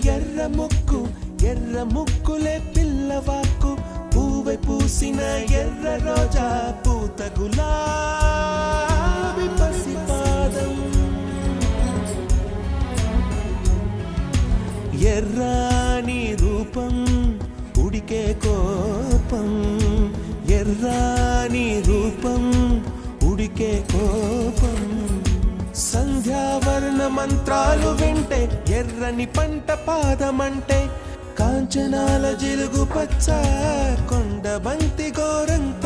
ఎర్ర ముక్కులే పిల్లవాకు పూవై పూసిన ఎర్ర రోజా పూత గులాబీ పసిపాదం ఎర్రాని రూపం ఉడికే కోపం ఎర్రాని రూపం ఉడికే కోపం సంధ్యావర్ణ మంత్రాలు వింటే ఎర్రని పంట పాదమంటే కాంచనాల జిలుగు పచ్చ కొండ బంతి గోరంత